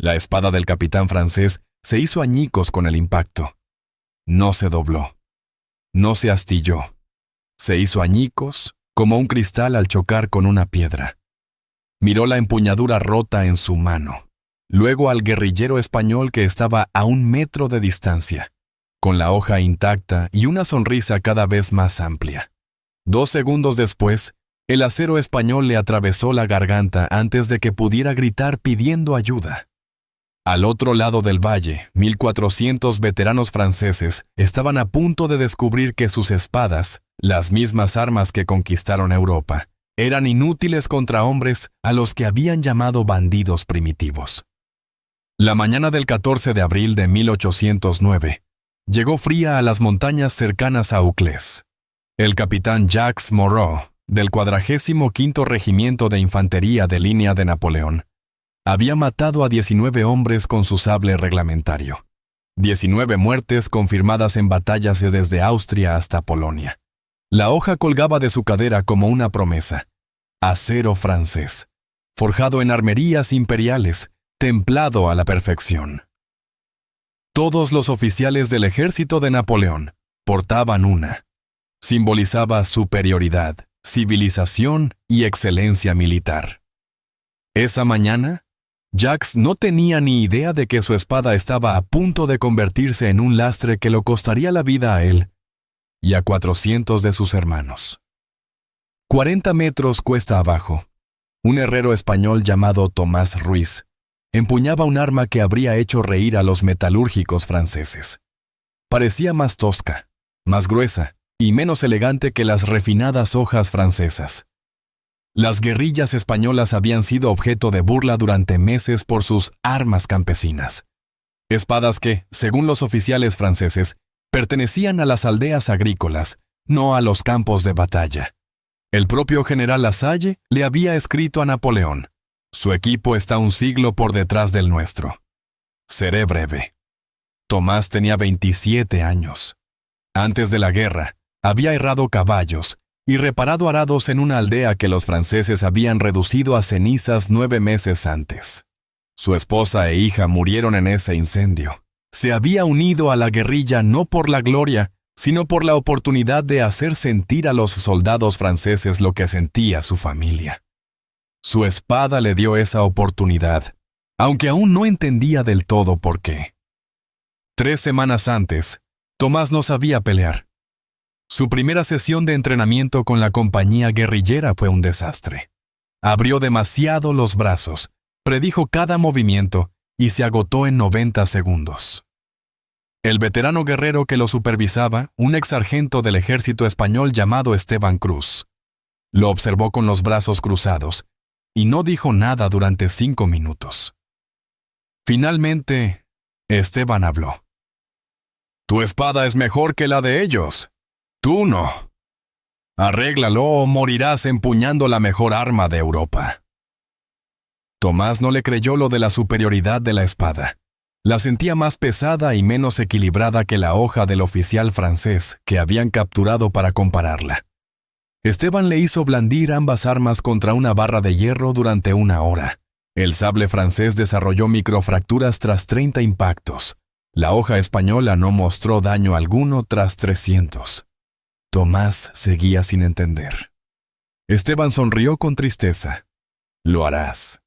La espada del capitán francés se hizo añicos con el impacto. No se dobló. No se astilló. Se hizo añicos como un cristal al chocar con una piedra. Miró la empuñadura rota en su mano. Luego al guerrillero español que estaba a 1 metro de distancia, con la hoja intacta y una sonrisa cada vez más amplia. 2 segundos después, el acero español le atravesó la garganta antes de que pudiera gritar pidiendo ayuda. Al otro lado del valle, 1,400 veteranos franceses estaban a punto de descubrir que sus espadas, las mismas armas que conquistaron Europa, eran inútiles contra hombres a los que habían llamado bandidos primitivos. La mañana del 14 de abril de 1809, llegó fría a las montañas cercanas a Auclés. El capitán Jacques Moreau, del 45º Regimiento de Infantería de Línea de Napoleón, había matado a 19 hombres con su sable reglamentario. 19 muertes confirmadas en batallas desde Austria hasta Polonia. La hoja colgaba de su cadera como una promesa. Acero francés, forjado en armerías imperiales, templado a la perfección. Todos los oficiales del ejército de Napoleón portaban una. Simbolizaba superioridad, civilización y excelencia militar. Esa mañana, Jacques no tenía ni idea de que su espada estaba a punto de convertirse en un lastre que lo costaría la vida a él y a 400 de sus hermanos. 40 metros cuesta abajo, un herrero español llamado Tomás Ruiz empuñaba un arma que habría hecho reír a los metalúrgicos franceses. Parecía más tosca, más gruesa y menos elegante que las refinadas hojas francesas. Las guerrillas españolas habían sido objeto de burla durante meses por sus armas campesinas. Espadas que, según los oficiales franceses, pertenecían a las aldeas agrícolas, no a los campos de batalla. El propio general Lasalle le había escrito a Napoleón: «Su equipo está 1 siglo por detrás del nuestro. Seré breve». Tomás tenía 27 años. Antes de la guerra, había herrado caballos y reparado arados en una aldea que los franceses habían reducido a cenizas 9 meses antes. Su esposa e hija murieron en ese incendio. Se había unido a la guerrilla no por la gloria, sino por la oportunidad de hacer sentir a los soldados franceses lo que sentía su familia. Su espada le dio esa oportunidad, aunque aún no entendía del todo por qué. 3 semanas antes, Tomás no sabía pelear. Su primera sesión de entrenamiento con la compañía guerrillera fue un desastre. Abrió demasiado los brazos, predijo cada movimiento y se agotó en 90 segundos. El veterano guerrero que lo supervisaba, un exsargento del ejército español llamado Esteban Cruz, lo observó con los brazos cruzados y no dijo nada durante 5 minutos. Finalmente, Esteban habló. «Tu espada es mejor que la de ellos. Tú no. Arréglalo o morirás empuñando la mejor arma de Europa». Tomás no le creyó lo de la superioridad de la espada. La sentía más pesada y menos equilibrada que la hoja del oficial francés que habían capturado para compararla. Esteban le hizo blandir ambas armas contra una barra de hierro durante 1 hora. El sable francés desarrolló microfracturas tras 30 impactos. La hoja española no mostró daño alguno tras 300. Tomás seguía sin entender. Esteban sonrió con tristeza. «Lo harás».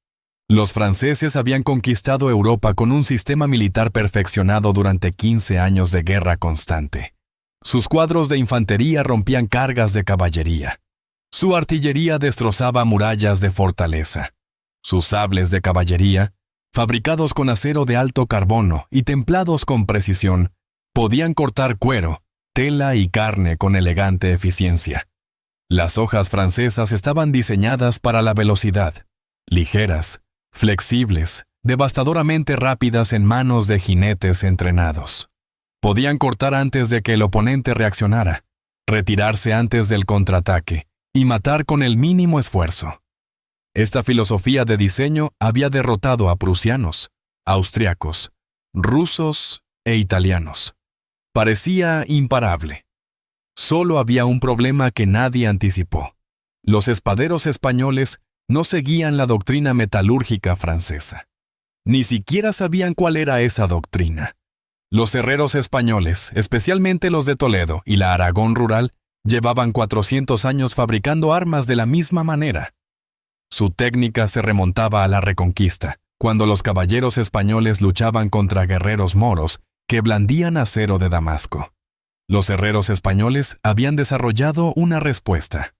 Los franceses habían conquistado Europa con un sistema militar perfeccionado durante 15 años de guerra constante. Sus cuadros de infantería rompían cargas de caballería. Su artillería destrozaba murallas de fortaleza. Sus sables de caballería, fabricados con acero de alto carbono y templados con precisión, podían cortar cuero, tela y carne con elegante eficiencia. Las hojas francesas estaban diseñadas para la velocidad, ligeras, flexibles, devastadoramente rápidas en manos de jinetes entrenados. Podían cortar antes de que el oponente reaccionara, retirarse antes del contraataque y matar con el mínimo esfuerzo. Esta filosofía de diseño había derrotado a prusianos, austriacos, rusos e italianos. Parecía imparable. Solo había un problema que nadie anticipó. Los espaderos españoles no seguían la doctrina metalúrgica francesa. Ni siquiera sabían cuál era esa doctrina. Los herreros españoles, especialmente los de Toledo y la Aragón rural, llevaban 400 años fabricando armas de la misma manera. Su técnica se remontaba a la Reconquista, cuando los caballeros españoles luchaban contra guerreros moros que blandían acero de Damasco. Los herreros españoles habían desarrollado una respuesta: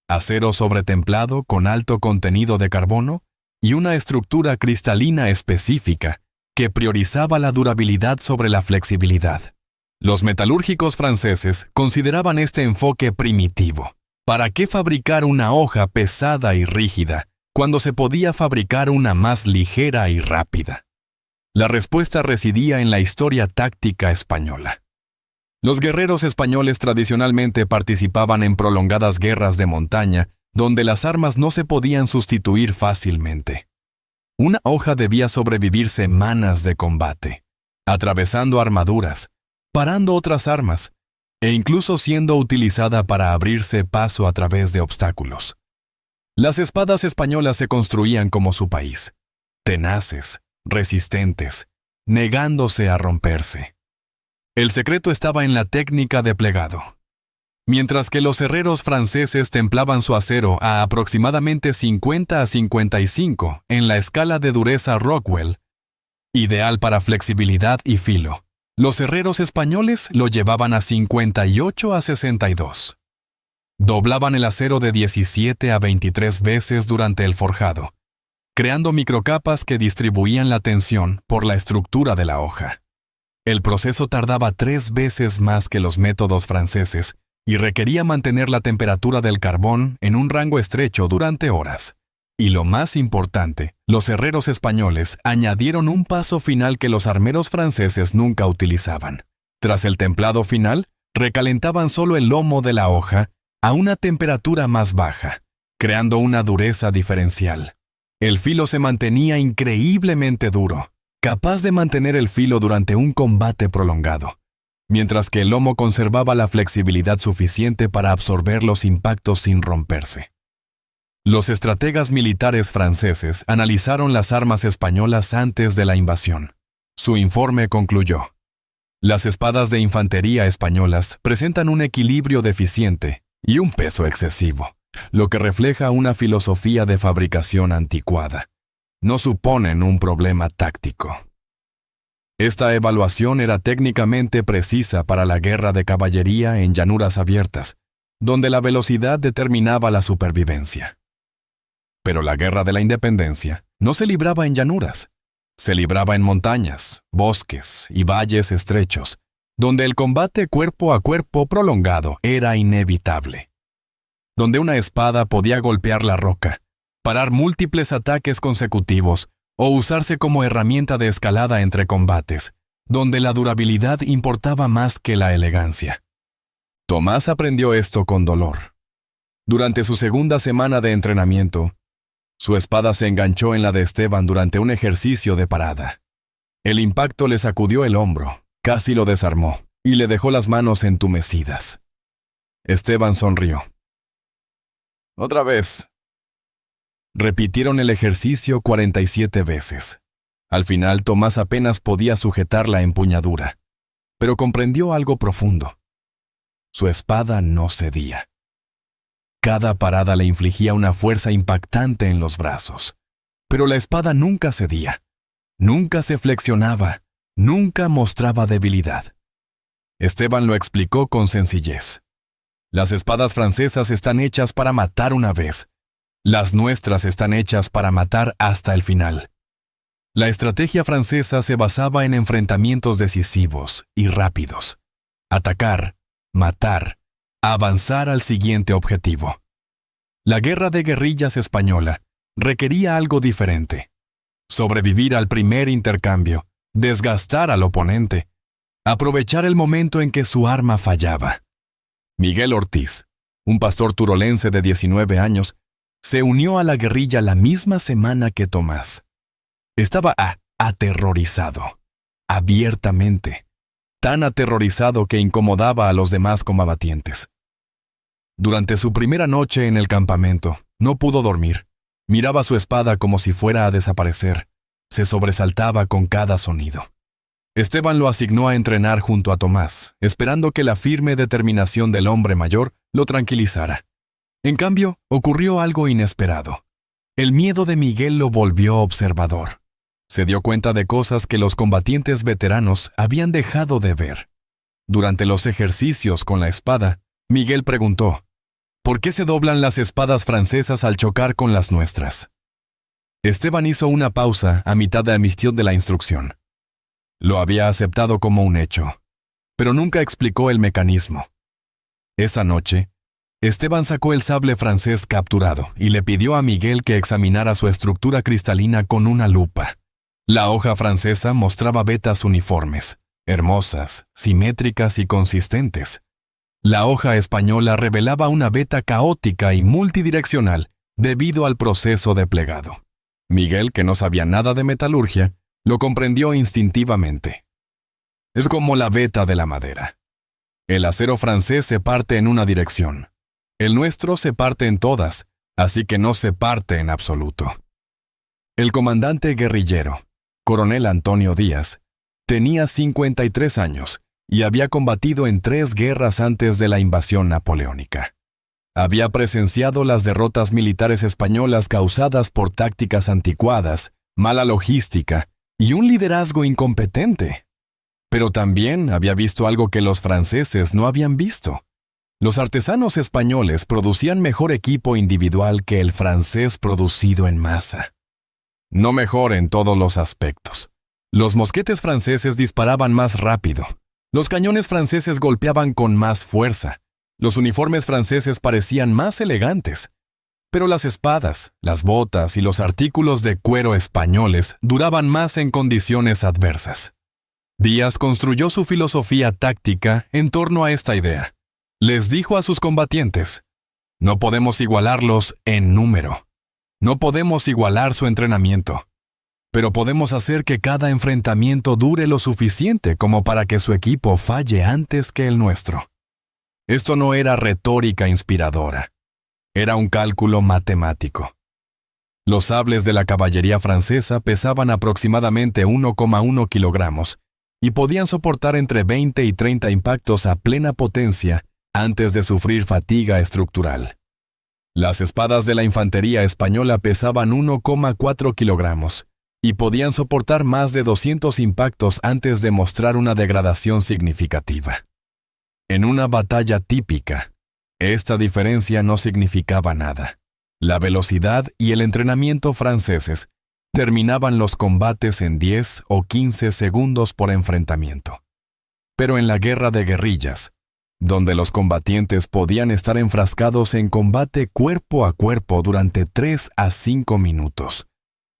acero sobretemplado con alto contenido de carbono y una estructura cristalina específica que priorizaba la durabilidad sobre la flexibilidad. Los metalúrgicos franceses consideraban este enfoque primitivo. ¿Para qué fabricar una hoja pesada y rígida cuando se podía fabricar una más ligera y rápida? La respuesta residía en la historia táctica española. Los guerreros españoles tradicionalmente participaban en prolongadas guerras de montaña, donde las armas no se podían sustituir fácilmente. Una hoja debía sobrevivir semanas de combate, atravesando armaduras, parando otras armas, e incluso siendo utilizada para abrirse paso a través de obstáculos. Las espadas españolas se construían como su país, tenaces, resistentes, negándose a romperse. El secreto estaba en la técnica de plegado. Mientras que los herreros franceses templaban su acero a aproximadamente 50 a 55 en la escala de dureza Rockwell, ideal para flexibilidad y filo, los herreros españoles lo llevaban a 58 a 62. Doblaban el acero de 17 a 23 veces durante el forjado, creando microcapas que distribuían la tensión por la estructura de la hoja. El proceso tardaba 3 veces más que los métodos franceses y requería mantener la temperatura del carbón en un rango estrecho durante horas. Y lo más importante, los herreros españoles añadieron un paso final que los armeros franceses nunca utilizaban. Tras el templado final, recalentaban solo el lomo de la hoja a una temperatura más baja, creando una dureza diferencial. El filo se mantenía increíblemente duro, capaz de mantener el filo durante un combate prolongado, mientras que el lomo conservaba la flexibilidad suficiente para absorber los impactos sin romperse. Los estrategas militares franceses analizaron las armas españolas antes de la invasión. Su informe concluyó: las espadas de infantería españolas presentan un equilibrio deficiente y un peso excesivo, lo que refleja una filosofía de fabricación anticuada. No suponen un problema táctico. Esta evaluación era técnicamente precisa para la guerra de caballería en llanuras abiertas, donde la velocidad determinaba la supervivencia. Pero la guerra de la independencia no se libraba en llanuras, se libraba en montañas, bosques y valles estrechos, donde el combate cuerpo a cuerpo prolongado era inevitable. Donde una espada podía golpear la roca, parar múltiples ataques consecutivos o usarse como herramienta de escalada entre combates, donde la durabilidad importaba más que la elegancia. Tomás aprendió esto con dolor. Durante su segunda semana de entrenamiento, su espada se enganchó en la de Esteban durante un ejercicio de parada. El impacto le sacudió el hombro, casi lo desarmó, y le dejó las manos entumecidas. Esteban sonrió. «Otra vez». Repitieron el ejercicio 47 veces. Al final, Tomás apenas podía sujetar la empuñadura, pero comprendió algo profundo. Su espada no cedía. Cada parada le infligía una fuerza impactante en los brazos, pero la espada nunca cedía, nunca se flexionaba, nunca mostraba debilidad. Esteban lo explicó con sencillez. Las espadas francesas están hechas para matar una vez. Las nuestras están hechas para matar hasta el final. La estrategia francesa se basaba en enfrentamientos decisivos y rápidos. Atacar, matar, avanzar al siguiente objetivo. La guerra de guerrillas española requería algo diferente. Sobrevivir al primer intercambio, desgastar al oponente, aprovechar el momento en que su arma fallaba. Miguel Ortiz, un pastor turolense de 19 años, se unió a la guerrilla la misma semana que Tomás. Estaba aterrorizado, abiertamente, tan aterrorizado que incomodaba a los demás combatientes. Durante su primera noche en el campamento, no pudo dormir. Miraba su espada como si fuera a desaparecer. se sobresaltaba con cada sonido. Esteban lo asignó a entrenar junto a Tomás, esperando que la firme determinación del hombre mayor lo tranquilizara. En cambio, ocurrió algo inesperado. El miedo de Miguel lo volvió observador. Se dio cuenta de cosas que los combatientes veteranos habían dejado de ver. Durante los ejercicios con la espada, Miguel preguntó: ¿por qué se doblan las espadas francesas al chocar con las nuestras? Esteban hizo una pausa a mitad de la emisión de la instrucción. Lo había aceptado como un hecho, pero nunca explicó el mecanismo. Esa noche, Esteban sacó el sable francés capturado y le pidió a Miguel que examinara su estructura cristalina con una lupa. La hoja francesa mostraba vetas uniformes, hermosas, simétricas y consistentes. La hoja española revelaba una veta caótica y multidireccional debido al proceso de plegado. Miguel, que no sabía nada de metalurgia, lo comprendió instintivamente. Es como la veta de la madera. El acero francés se parte en una dirección. El nuestro se parte en todas, así que no se parte en absoluto. El comandante guerrillero, coronel Antonio Díaz, tenía 53 años y había combatido en 3 guerras antes de la invasión napoleónica. Había presenciado las derrotas militares españolas causadas por tácticas anticuadas, mala logística y un liderazgo incompetente. Pero también había visto algo que los franceses no habían visto. Los artesanos españoles producían mejor equipo individual que el francés producido en masa. No mejor en todos los aspectos. Los mosquetes franceses disparaban más rápido. Los cañones franceses golpeaban con más fuerza. Los uniformes franceses parecían más elegantes. Pero las espadas, las botas y los artículos de cuero españoles duraban más en condiciones adversas. Díaz construyó su filosofía táctica en torno a esta idea. Les dijo a sus combatientes: no podemos igualarlos en número. No podemos igualar su entrenamiento. Pero podemos hacer que cada enfrentamiento dure lo suficiente como para que su equipo falle antes que el nuestro. Esto no era retórica inspiradora. Era un cálculo matemático. Los sables de la caballería francesa pesaban aproximadamente 1,1 kilogramos y podían soportar entre 20 y 30 impactos a plena potencia antes de sufrir fatiga estructural. Las espadas de la infantería española pesaban 1,4 kilogramos y podían soportar más de 200 impactos antes de mostrar una degradación significativa. En una batalla típica, esta diferencia no significaba nada. La velocidad y el entrenamiento franceses terminaban los combates en 10 o 15 segundos por enfrentamiento. Pero en la guerra de guerrillas, donde los combatientes podían estar enfrascados en combate cuerpo a cuerpo durante 3 a 5 minutos,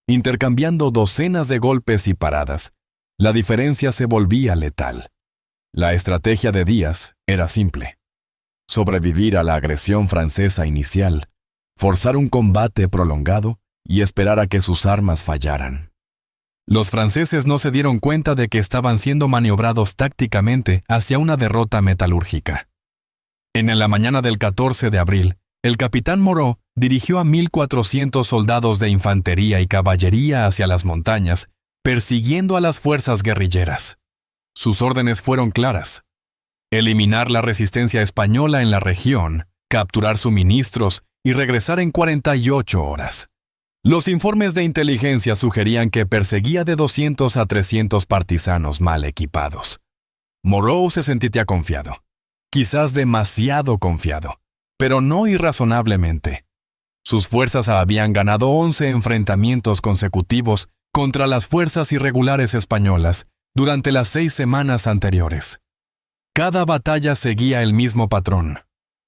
intercambiando docenas de golpes y paradas, la diferencia se volvía letal. La estrategia de Díaz era simple: sobrevivir a la agresión francesa inicial, forzar un combate prolongado y esperar a que sus armas fallaran. Los franceses no se dieron cuenta de que estaban siendo maniobrados tácticamente hacia una derrota metalúrgica. En la mañana del 14 de abril, el capitán Moreau dirigió a 1,400 soldados de infantería y caballería hacia las montañas, persiguiendo a las fuerzas guerrilleras. Sus órdenes fueron claras: eliminar la resistencia española en la región, capturar suministros y regresar en 48 horas. Los informes de inteligencia sugerían que perseguía de 200 a 300 partisanos mal equipados. Moreau se sentía confiado, quizás demasiado confiado, pero no irrazonablemente. Sus fuerzas habían ganado 11 enfrentamientos consecutivos contra las fuerzas irregulares españolas durante las 6 semanas anteriores. Cada batalla seguía el mismo patrón.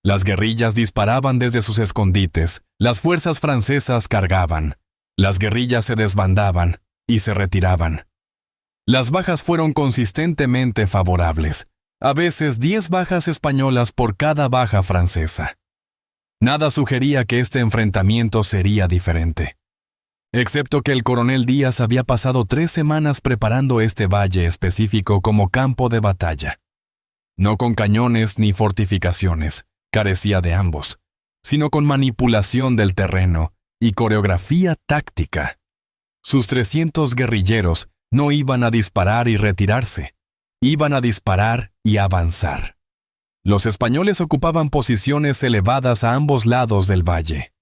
Las guerrillas disparaban desde sus escondites, las fuerzas francesas cargaban, las guerrillas se desbandaban y se retiraban. Las bajas fueron consistentemente favorables, a veces 10 bajas españolas por cada baja francesa. Nada sugería que este enfrentamiento sería diferente, excepto que el coronel Díaz había pasado 3 semanas preparando este valle específico como campo de batalla. No con cañones ni fortificaciones, carecía de ambos, sino con manipulación del terreno y coreografía táctica. Sus 300 guerrilleros no iban a disparar y retirarse, iban a disparar y avanzar. Los españoles ocupaban posiciones elevadas a ambos lados del valle.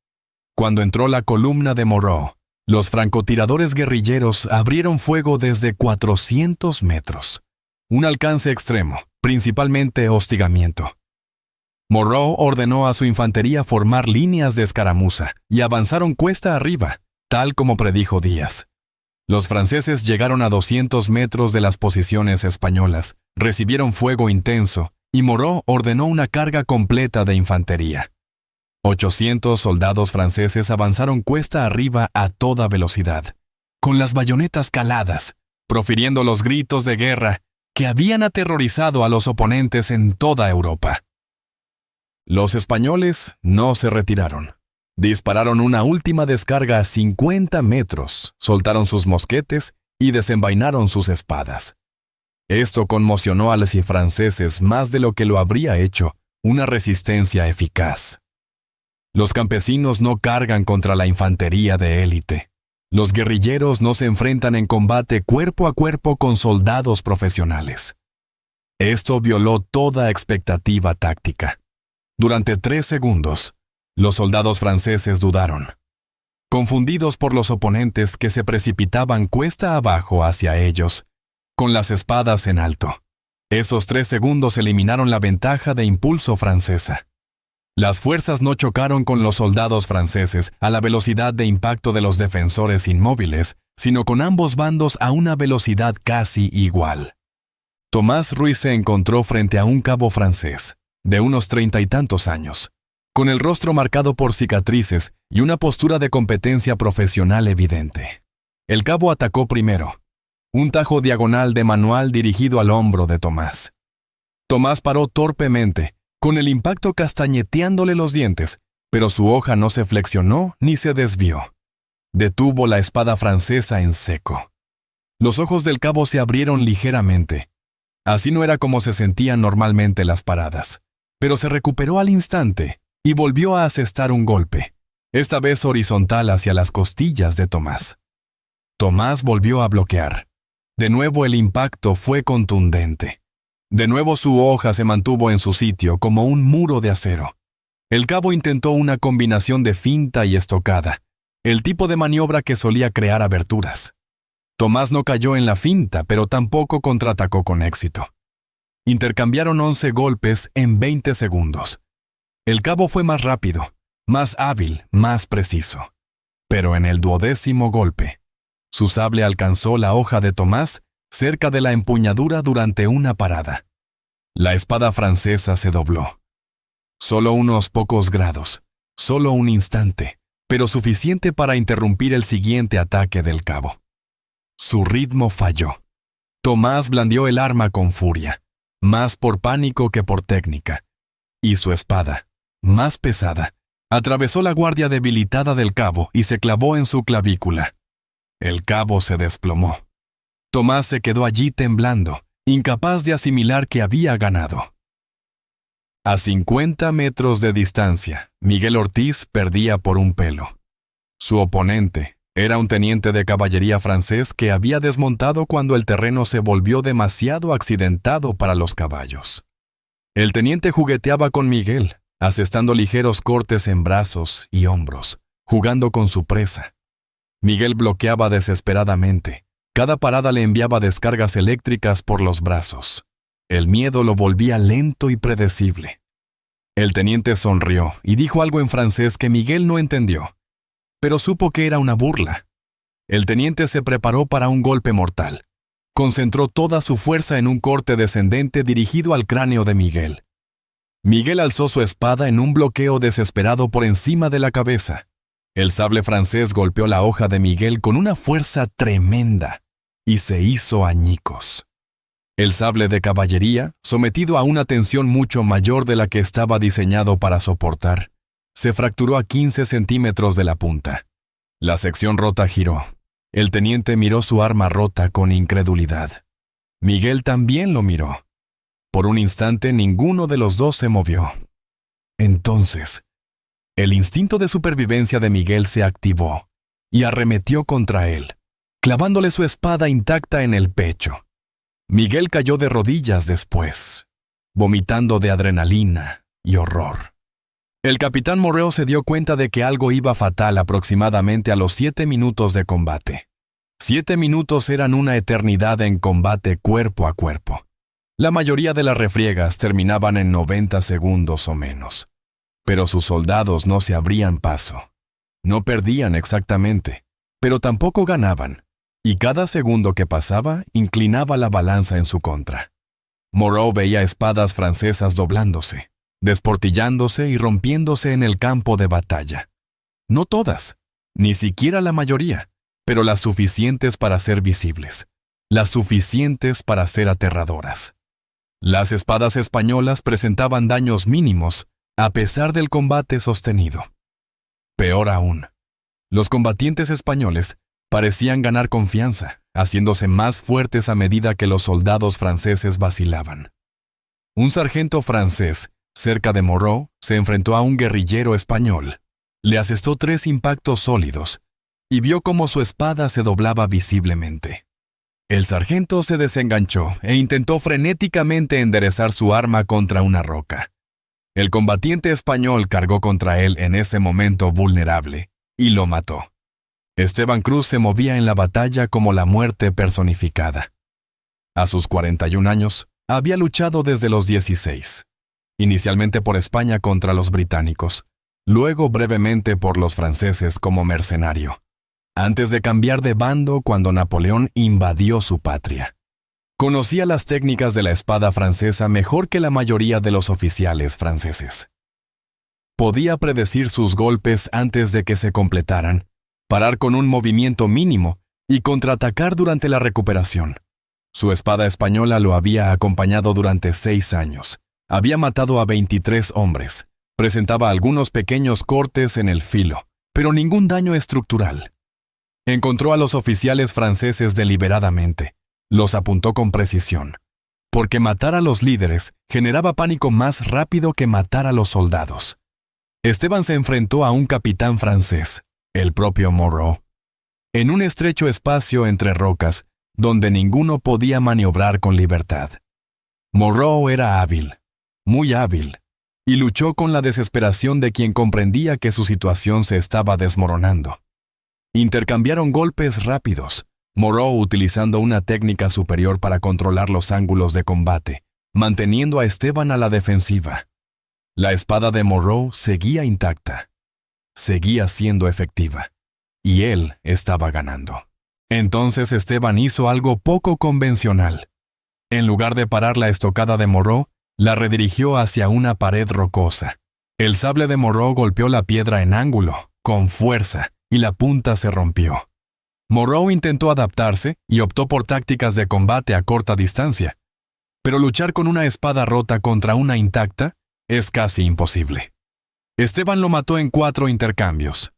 Cuando entró la columna de Moreau, los francotiradores guerrilleros abrieron fuego desde 400 metros. Un alcance extremo, principalmente hostigamiento. Moreau ordenó a su infantería formar líneas de escaramuza y avanzaron cuesta arriba, tal como predijo Díaz. Los franceses llegaron a 200 metros de las posiciones españolas, recibieron fuego intenso y Moreau ordenó una carga completa de infantería. 800 soldados franceses avanzaron cuesta arriba a toda velocidad, con las bayonetas caladas, profiriendo los gritos de guerra que habían aterrorizado a los oponentes en toda Europa. Los españoles no se retiraron. Dispararon una última descarga a 50 metros, soltaron sus mosquetes y desenvainaron sus espadas. Esto conmocionó a los franceses más de lo que lo habría hecho una resistencia eficaz. Los campesinos no cargan contra la infantería de élite. Los guerrilleros no se enfrentan en combate cuerpo a cuerpo con soldados profesionales. Esto violó toda expectativa táctica. Durante 3 segundos, los soldados franceses dudaron, confundidos por los oponentes que se precipitaban cuesta abajo hacia ellos, con las espadas en alto. Esos 3 segundos eliminaron la ventaja de impulso francesa. Las fuerzas no chocaron con los soldados franceses a la velocidad de impacto de los defensores inmóviles, sino con ambos bandos a una velocidad casi igual. Tomás Ruiz se encontró frente a un cabo francés, de unos 30 y tantos años, con el rostro marcado por cicatrices y una postura de competencia profesional evidente. El cabo atacó primero, un tajo diagonal de manual dirigido al hombro de Tomás. Tomás paró torpemente, con el impacto castañeteándole los dientes, pero su hoja no se flexionó ni se desvió. Detuvo la espada francesa en seco. Los ojos del cabo se abrieron ligeramente. Así no era como se sentían normalmente las paradas, pero se recuperó al instante y volvió a asestar un golpe, esta vez horizontal hacia las costillas de Tomás. Tomás volvió a bloquear. De nuevo el impacto fue contundente. De nuevo su hoja se mantuvo en su sitio como un muro de acero. El cabo intentó una combinación de finta y estocada, el tipo de maniobra que solía crear aberturas. Tomás no cayó en la finta, pero tampoco contraatacó con éxito. Intercambiaron 11 golpes en 20 segundos. El cabo fue más rápido, más hábil, más preciso. Pero en el 12º golpe, su sable alcanzó la hoja de Tomás cerca de la empuñadura durante una parada. La espada francesa se dobló. Solo unos pocos grados, solo un instante, pero suficiente para interrumpir el siguiente ataque del cabo. Su ritmo falló. Tomás blandió el arma con furia, más por pánico que por técnica, y su espada, más pesada, atravesó la guardia debilitada del cabo y se clavó en su clavícula. El cabo se desplomó. Tomás se quedó allí temblando, incapaz de asimilar que había ganado. A 50 metros de distancia, Miguel Ortiz perdía por un pelo. Su oponente era un teniente de caballería francés que había desmontado cuando el terreno se volvió demasiado accidentado para los caballos. El teniente jugueteaba con Miguel, asestando ligeros cortes en brazos y hombros, jugando con su presa. Miguel bloqueaba desesperadamente. Cada parada le enviaba descargas eléctricas por los brazos. El miedo lo volvía lento y predecible. El teniente sonrió y dijo algo en francés que Miguel no entendió, pero supo que era una burla. El teniente se preparó para un golpe mortal. Concentró toda su fuerza en un corte descendente dirigido al cráneo de Miguel. Miguel alzó su espada en un bloqueo desesperado por encima de la cabeza. El sable francés golpeó la hoja de Miguel con una fuerza tremenda y se hizo añicos. El sable de caballería, sometido a una tensión mucho mayor de la que estaba diseñado para soportar, se fracturó a 15 centímetros de la punta. La sección rota giró. El teniente miró su arma rota con incredulidad. Miguel también lo miró. Por un instante ninguno de los dos se movió. Entonces, el instinto de supervivencia de Miguel se activó y arremetió contra él, clavándole su espada intacta en el pecho. Miguel cayó de rodillas después, vomitando de adrenalina y horror. El capitán Moreau se dio cuenta de que algo iba fatal aproximadamente a los 7 minutos de combate. 7 minutos eran una eternidad en combate cuerpo a cuerpo. La mayoría de las refriegas terminaban en 90 segundos o menos. Pero sus soldados no se abrían paso. No perdían exactamente, pero tampoco ganaban, y cada segundo que pasaba inclinaba la balanza en su contra. Moreau veía espadas francesas doblándose, desportillándose y rompiéndose en el campo de batalla. No todas, ni siquiera la mayoría, pero las suficientes para ser visibles, las suficientes para ser aterradoras. Las espadas españolas presentaban daños mínimos, a pesar del combate sostenido. Peor aún, los combatientes españoles parecían ganar confianza, haciéndose más fuertes a medida que los soldados franceses vacilaban. Un sargento francés, cerca de Moreau, se enfrentó a un guerrillero español. Le asestó 3 impactos sólidos y vio cómo su espada se doblaba visiblemente. El sargento se desenganchó e intentó frenéticamente enderezar su arma contra una roca. El combatiente español cargó contra él en ese momento vulnerable y lo mató. Esteban Cruz se movía en la batalla como la muerte personificada. A sus 41 años, había luchado desde los 16, inicialmente por España contra los británicos, luego brevemente por los franceses como mercenario, antes de cambiar de bando cuando Napoleón invadió su patria. Conocía las técnicas de la espada francesa mejor que la mayoría de los oficiales franceses. Podía predecir sus golpes antes de que se completaran, parar con un movimiento mínimo y contraatacar durante la recuperación. Su espada española lo había acompañado durante 6 años. Había matado a 23 hombres. Presentaba algunos pequeños cortes en el filo, pero ningún daño estructural. Encontró a los oficiales franceses deliberadamente. Los apuntó con precisión, porque matar a los líderes generaba pánico más rápido que matar a los soldados. Esteban se enfrentó a un capitán francés, el propio Moreau, en un estrecho espacio entre rocas, donde ninguno podía maniobrar con libertad. Moreau era hábil, muy hábil, y luchó con la desesperación de quien comprendía que su situación se estaba desmoronando. Intercambiaron golpes rápidos, Moreau utilizando una técnica superior para controlar los ángulos de combate, manteniendo a Esteban a la defensiva. La espada de Moreau seguía intacta, seguía siendo efectiva, y él estaba ganando. Entonces Esteban hizo algo poco convencional. En lugar de parar la estocada de Moreau, la redirigió hacia una pared rocosa. El sable de Moreau golpeó la piedra en ángulo, con fuerza, y la punta se rompió. Moreau intentó adaptarse y optó por tácticas de combate a corta distancia, pero luchar con una espada rota contra una intacta es casi imposible. Esteban lo mató en 4 intercambios.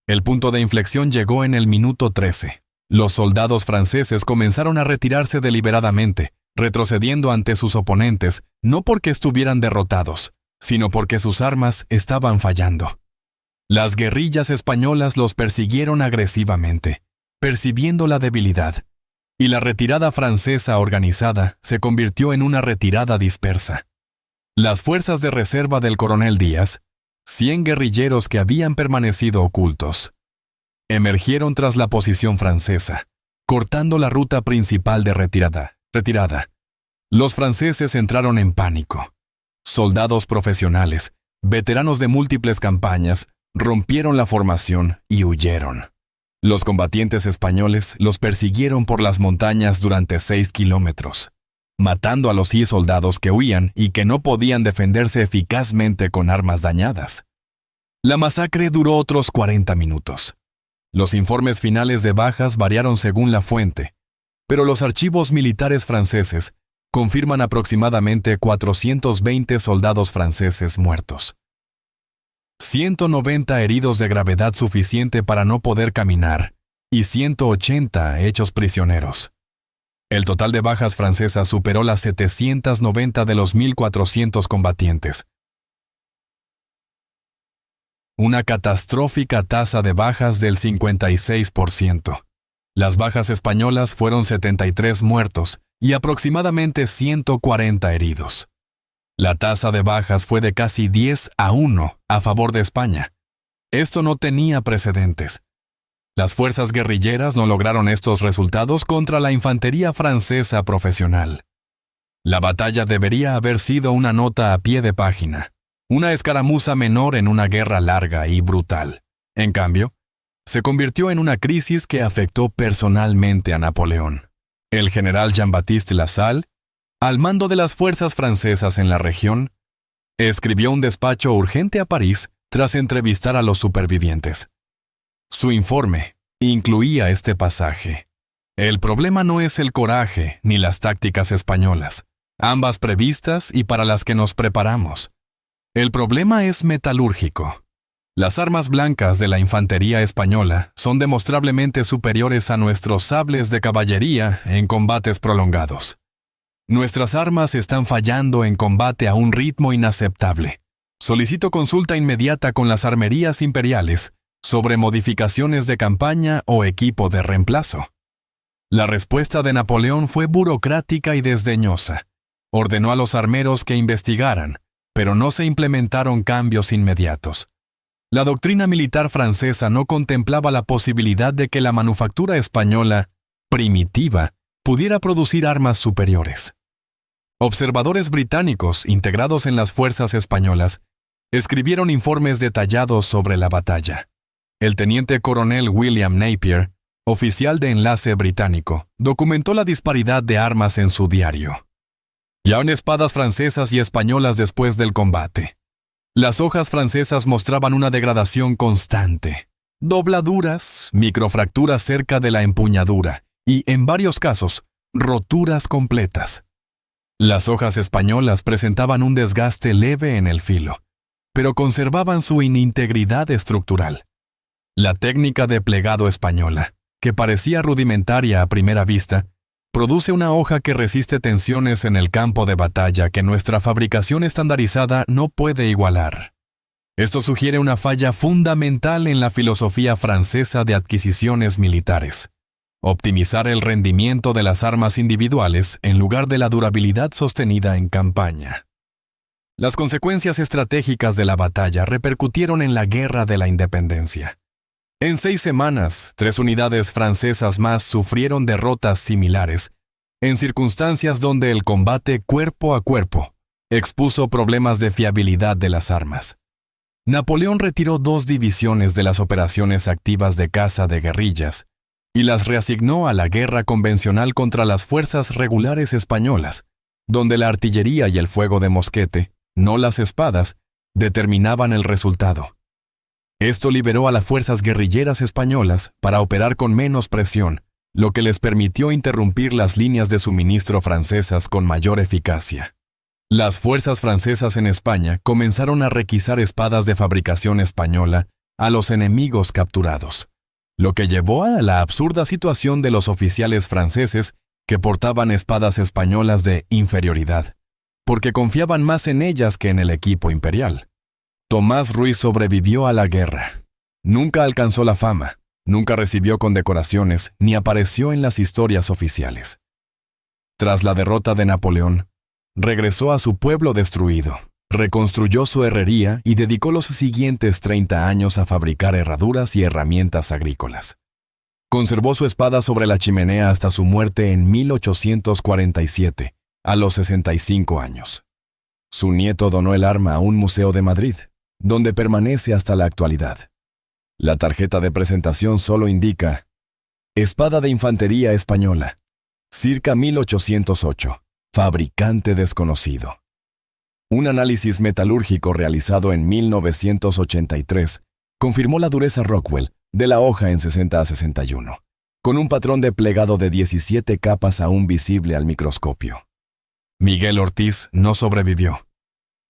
El punto de inflexión llegó en el minuto 13. Los soldados franceses comenzaron a retirarse deliberadamente, retrocediendo ante sus oponentes, no porque estuvieran derrotados, sino porque sus armas estaban fallando. Las guerrillas españolas los persiguieron agresivamente, percibiendo la debilidad, y la retirada francesa organizada se convirtió en una retirada dispersa. Las fuerzas de reserva del coronel Díaz, 100 guerrilleros que habían permanecido ocultos, emergieron tras la posición francesa, cortando la ruta principal de retirada. Los franceses entraron en pánico. Soldados profesionales, veteranos de múltiples campañas, rompieron la formación y huyeron. Los combatientes españoles los persiguieron por las montañas durante 6 kilómetros, matando a los 10 soldados que huían y que no podían defenderse eficazmente con armas dañadas. La masacre duró otros 40 minutos. Los informes finales de bajas variaron según la fuente, pero los archivos militares franceses confirman aproximadamente 420 soldados franceses muertos. 190 heridos de gravedad suficiente para no poder caminar y 180 hechos prisioneros. El total de bajas francesas superó las 790 de los 1.400 combatientes. Una catastrófica tasa de bajas del 56%. Las bajas españolas fueron 73 muertos y aproximadamente 140 heridos. La tasa de bajas fue de casi 10-1 a favor de España. Esto no tenía precedentes. Las fuerzas guerrilleras no lograron estos resultados contra la infantería francesa profesional. La batalla debería haber sido una nota a pie de página, una escaramuza menor en una guerra larga y brutal. En cambio, se convirtió en una crisis que afectó personalmente a Napoleón. El general Jean-Baptiste Lassalle, al mando de las fuerzas francesas en la región, escribió un despacho urgente a París tras entrevistar a los supervivientes. Su informe incluía este pasaje: el problema no es el coraje ni las tácticas españolas, ambas previstas y para las que nos preparamos. El problema es metalúrgico. Las armas blancas de la infantería española son demostrablemente superiores a nuestros sables de caballería en combates prolongados. Nuestras armas están fallando en combate a un ritmo inaceptable. Solicito consulta inmediata con las armerías imperiales sobre modificaciones de campaña o equipo de reemplazo. La respuesta de Napoleón fue burocrática y desdeñosa. Ordenó a los armeros que investigaran, pero no se implementaron cambios inmediatos. La doctrina militar francesa no contemplaba la posibilidad de que la manufactura española, primitiva, pudiera producir armas superiores. Observadores británicos integrados en las fuerzas españolas escribieron informes detallados sobre la batalla. El teniente coronel William Napier, oficial de enlace británico, documentó la disparidad de armas en su diario. Llevaban espadas francesas y españolas después del combate. Las hojas francesas mostraban una degradación constante, dobladuras, microfracturas cerca de la empuñadura y, en varios casos, roturas completas. Las hojas españolas presentaban un desgaste leve en el filo, pero conservaban su integridad estructural. La técnica de plegado española, que parecía rudimentaria a primera vista, produce una hoja que resiste tensiones en el campo de batalla que nuestra fabricación estandarizada no puede igualar. Esto sugiere una falla fundamental en la filosofía francesa de adquisiciones militares: optimizar el rendimiento de las armas individuales en lugar de la durabilidad sostenida en campaña. Las consecuencias estratégicas de la batalla repercutieron en la Guerra de la Independencia. En 6 semanas, 3 unidades francesas más sufrieron derrotas similares, en circunstancias donde el combate cuerpo a cuerpo expuso problemas de fiabilidad de las armas. Napoleón retiró 2 divisiones de las operaciones activas de caza de guerrillas y las reasignó a la guerra convencional contra las fuerzas regulares españolas, donde la artillería y el fuego de mosquete, no las espadas, determinaban el resultado. Esto liberó a las fuerzas guerrilleras españolas para operar con menos presión, lo que les permitió interrumpir las líneas de suministro francesas con mayor eficacia. Las fuerzas francesas en España comenzaron a requisar espadas de fabricación española a los enemigos capturados, lo que llevó a la absurda situación de los oficiales franceses que portaban espadas españolas de inferioridad, porque confiaban más en ellas que en el equipo imperial. Tomás Ruiz sobrevivió a la guerra. Nunca alcanzó la fama, nunca recibió condecoraciones, ni apareció en las historias oficiales. Tras la derrota de Napoleón, regresó a su pueblo destruido, reconstruyó su herrería y dedicó los siguientes 30 años a fabricar herraduras y herramientas agrícolas. Conservó su espada sobre la chimenea hasta su muerte en 1847, a los 65 años. Su nieto donó el arma a un museo de Madrid, donde permanece hasta la actualidad. La tarjeta de presentación solo indica: Espada de Infantería Española, circa 1808, fabricante desconocido. Un análisis metalúrgico realizado en 1983 confirmó la dureza Rockwell de la hoja en 60-61, con un patrón de plegado de 17 capas aún visible al microscopio. Miguel Ortiz no sobrevivió.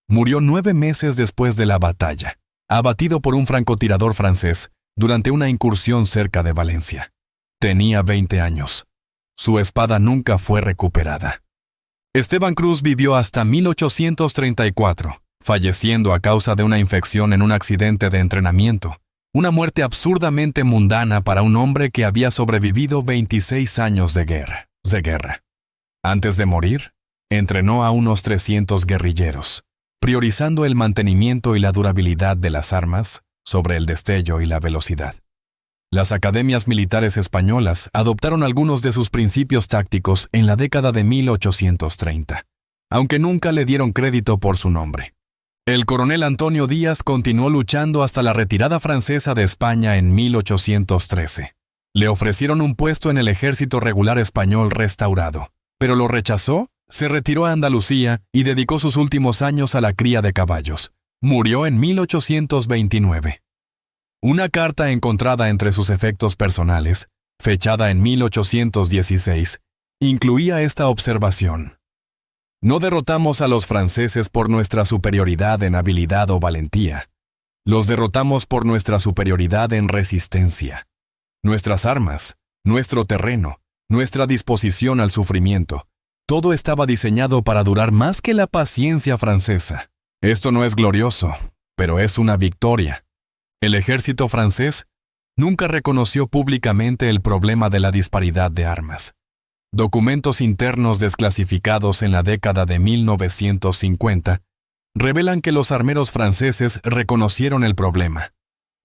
Murió 9 meses después de la batalla, abatido por un francotirador francés durante una incursión cerca de Valencia. Tenía 20 años. Su espada nunca fue recuperada. Esteban Cruz vivió hasta 1834, falleciendo a causa de una infección en un accidente de entrenamiento, una muerte absurdamente mundana para un hombre que había sobrevivido 26 años de guerra. Antes de morir, entrenó a unos 300 guerrilleros, priorizando el mantenimiento y la durabilidad de las armas sobre el destello y la velocidad. Las academias militares españolas adoptaron algunos de sus principios tácticos en la década de 1830, aunque nunca le dieron crédito por su nombre. El coronel Antonio Díaz continuó luchando hasta la retirada francesa de España en 1813. Le ofrecieron un puesto en el ejército regular español restaurado, pero lo rechazó, se retiró a Andalucía y dedicó sus últimos años a la cría de caballos. Murió en 1829. Una carta encontrada entre sus efectos personales, fechada en 1816, incluía esta observación: no derrotamos a los franceses por nuestra superioridad en habilidad o valentía. Los derrotamos por nuestra superioridad en resistencia. Nuestras armas, nuestro terreno, nuestra disposición al sufrimiento, todo estaba diseñado para durar más que la paciencia francesa. Esto no es glorioso, pero es una victoria. El ejército francés nunca reconoció públicamente el problema de la disparidad de armas. Documentos internos desclasificados en la década de 1950 revelan que los armeros franceses reconocieron el problema,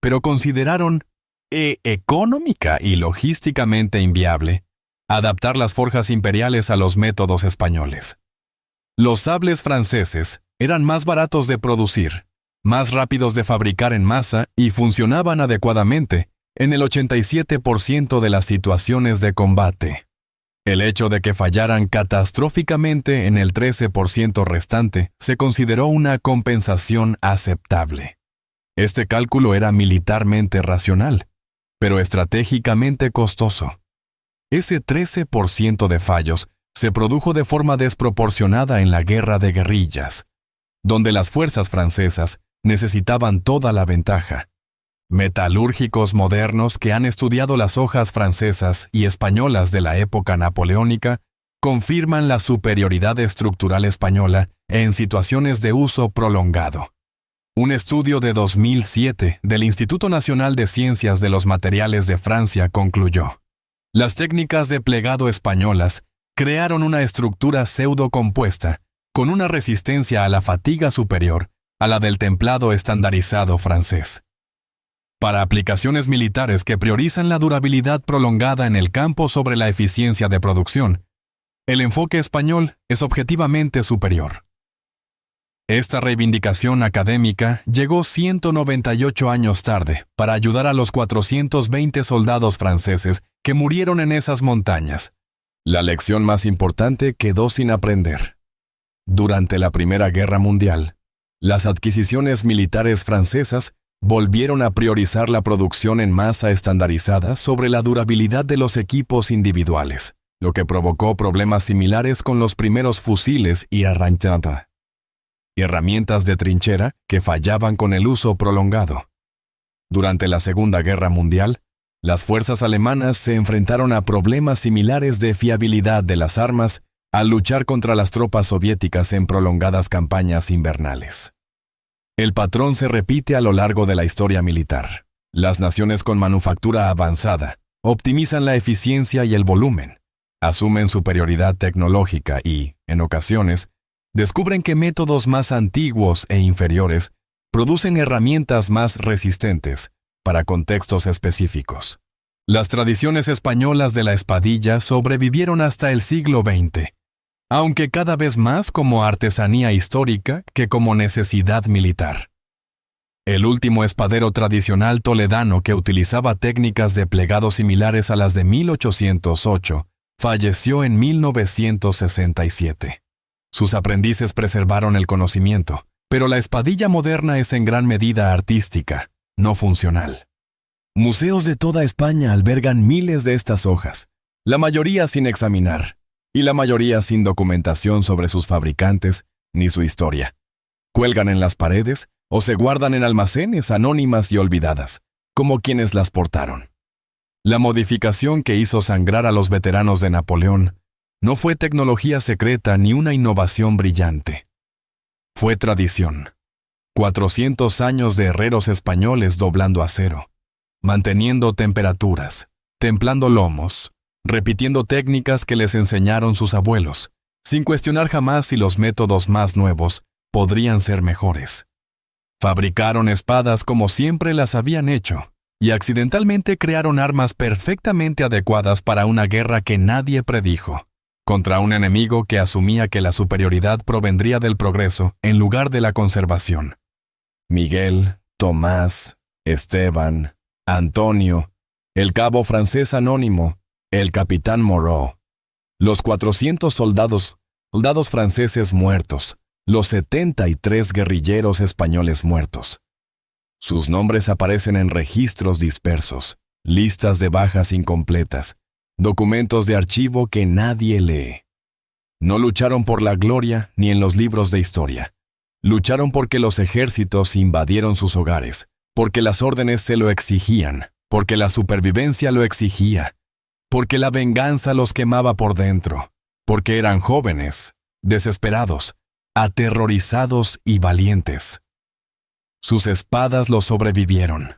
pero consideraron económica y logísticamente inviable adaptar las forjas imperiales a los métodos españoles. Los sables franceses eran más baratos de producir, más rápidos de fabricar en masa y funcionaban adecuadamente en el 87% de las situaciones de combate. El hecho de que fallaran catastróficamente en el 13% restante se consideró una compensación aceptable. Este cálculo era militarmente racional, pero estratégicamente costoso. Ese 13% de fallos se produjo de forma desproporcionada en la guerra de guerrillas, donde las fuerzas francesas necesitaban toda la ventaja. Metalúrgicos modernos que han estudiado las hojas francesas y españolas de la época napoleónica confirman la superioridad estructural española en situaciones de uso prolongado. Un estudio de 2007 del Instituto Nacional de Ciencias de los Materiales de Francia concluyó: las técnicas de plegado españolas crearon una estructura pseudocompuesta con una resistencia a la fatiga superior a la del templado estandarizado francés. Para aplicaciones militares que priorizan la durabilidad prolongada en el campo sobre la eficiencia de producción, el enfoque español es objetivamente superior. Esta reivindicación académica llegó 198 años tarde para ayudar a los 420 soldados franceses que murieron en esas montañas. La lección más importante quedó sin aprender. Durante la Primera Guerra Mundial, las adquisiciones militares francesas volvieron a priorizar la producción en masa estandarizada sobre la durabilidad de los equipos individuales, lo que provocó problemas similares con los primeros fusiles y herramientas de trinchera que fallaban con el uso prolongado. Durante la Segunda Guerra Mundial, las fuerzas alemanas se enfrentaron a problemas similares de fiabilidad de las armas al luchar contra las tropas soviéticas en prolongadas campañas invernales. El patrón se repite a lo largo de la historia militar. Las naciones con manufactura avanzada optimizan la eficiencia y el volumen, asumen superioridad tecnológica y, en ocasiones, descubren que métodos más antiguos e inferiores producen herramientas más resistentes para contextos específicos. Las tradiciones españolas de la espadilla sobrevivieron hasta el siglo XX, aunque cada vez más como artesanía histórica que como necesidad militar. El último espadero tradicional toledano que utilizaba técnicas de plegado similares a las de 1808 falleció en 1967. Sus aprendices preservaron el conocimiento, pero la espadilla moderna es en gran medida artística, no funcional. Museos de toda España albergan miles de estas hojas, la mayoría sin examinar, y la mayoría sin documentación sobre sus fabricantes ni su historia. Cuelgan en las paredes o se guardan en almacenes anónimas y olvidadas, como quienes las portaron. La modificación que hizo sangrar a los veteranos de Napoleón no fue tecnología secreta ni una innovación brillante. Fue tradición. 400 años de herreros españoles doblando acero, manteniendo temperaturas, templando lomos, repitiendo técnicas que les enseñaron sus abuelos, sin cuestionar jamás si los métodos más nuevos podrían ser mejores. Fabricaron espadas como siempre las habían hecho, y accidentalmente crearon armas perfectamente adecuadas para una guerra que nadie predijo, contra un enemigo que asumía que la superioridad provendría del progreso en lugar de la conservación. Miguel, Tomás, Esteban, Antonio, el cabo francés anónimo, el capitán Moreau, los 400 soldados franceses muertos, los 73 guerrilleros españoles muertos. Sus nombres aparecen en registros dispersos, listas de bajas incompletas, documentos de archivo que nadie lee. No lucharon por la gloria ni en los libros de historia. Lucharon porque los ejércitos invadieron sus hogares, porque las órdenes se lo exigían, porque la supervivencia lo exigía, porque la venganza los quemaba por dentro, porque eran jóvenes, desesperados, aterrorizados y valientes. Sus espadas los sobrevivieron.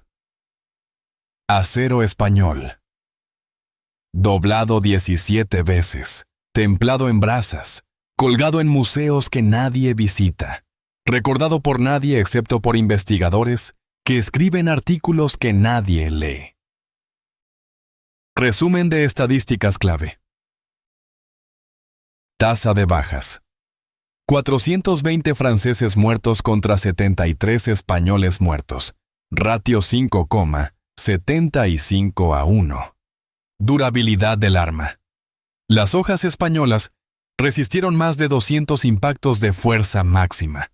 Acero español. Doblado 17 veces, templado en brasas, colgado en museos que nadie visita, recordado por nadie excepto por investigadores que escriben artículos que nadie lee. Resumen de estadísticas clave. Tasa de bajas. 420 franceses muertos contra 73 españoles muertos. Ratio 5,75:1. Durabilidad del arma. Las hojas españolas resistieron más de 200 impactos de fuerza máxima,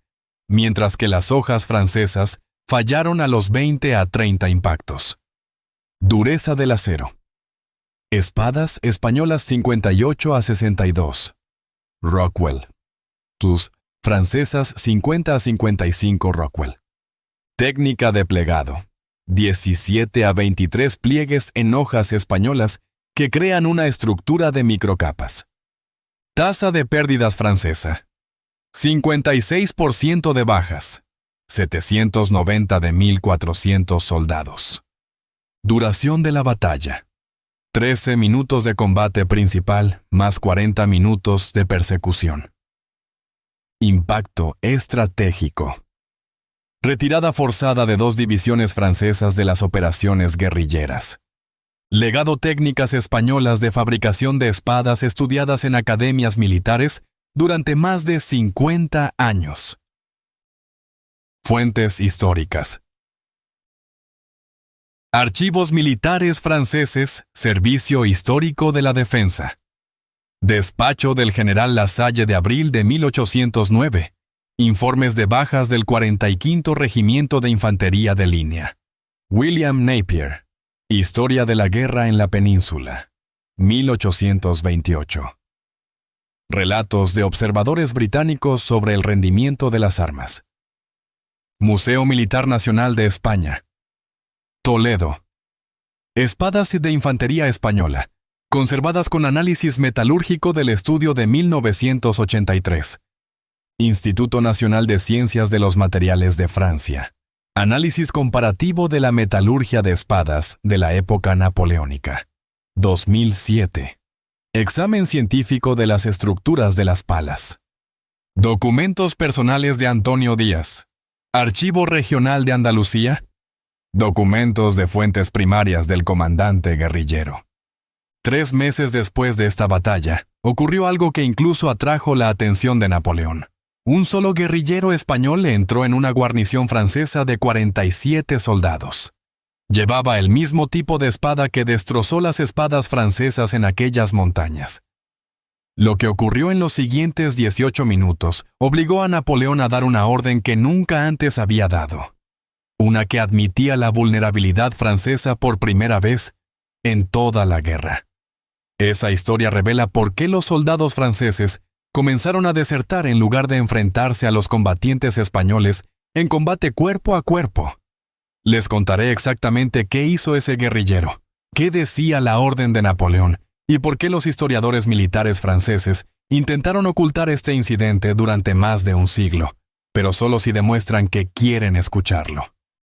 mientras que las hojas francesas fallaron a los 20 a 30 impactos. Dureza del acero. Espadas españolas 58 a 62. Rockwell. Tus francesas 50 a 55 Rockwell. Técnica de plegado. 17 a 23 pliegues en hojas españolas que crean una estructura de microcapas. Tasa de pérdidas francesa. 56% de bajas. 790 de 1.400 soldados. Duración de la batalla. 13 minutos de combate principal más 40 minutos de persecución. Impacto estratégico. Retirada forzada de 2 divisiones francesas de las operaciones guerrilleras. Legado técnicas españolas de fabricación de espadas estudiadas en academias militares durante más de 50 años. Fuentes históricas. Archivos militares franceses, Servicio Histórico de la Defensa. Despacho del general Lasalle de abril de 1809. Informes de bajas del 45 Regimiento de Infantería de Línea. William Napier. Historia de la guerra en la península. 1828. Relatos de observadores británicos sobre el rendimiento de las armas. Museo Militar Nacional de España. Toledo. Espadas de infantería española, conservadas con análisis metalúrgico del estudio de 1983. Instituto Nacional de Ciencias de los Materiales de Francia. Análisis comparativo de la metalurgia de espadas de la época napoleónica. 2007. Examen científico de las estructuras de las palas. Documentos personales de Antonio Díaz. Archivo Regional de Andalucía. Documentos de fuentes primarias del comandante guerrillero. 3 meses después de esta batalla, ocurrió algo que incluso atrajo la atención de Napoleón. Un solo guerrillero español entró en una guarnición francesa de 47 soldados. Llevaba el mismo tipo de espada que destrozó las espadas francesas en aquellas montañas. Lo que ocurrió en los siguientes 18 minutos obligó a Napoleón a dar una orden que nunca antes había dado. Una que admitía la vulnerabilidad francesa por primera vez en toda la guerra. Esa historia revela por qué los soldados franceses comenzaron a desertar en lugar de enfrentarse a los combatientes españoles en combate cuerpo a cuerpo. Les contaré exactamente qué hizo ese guerrillero, qué decía la orden de Napoleón y por qué los historiadores militares franceses intentaron ocultar este incidente durante más de un siglo, pero solo si demuestran que quieren escucharlo.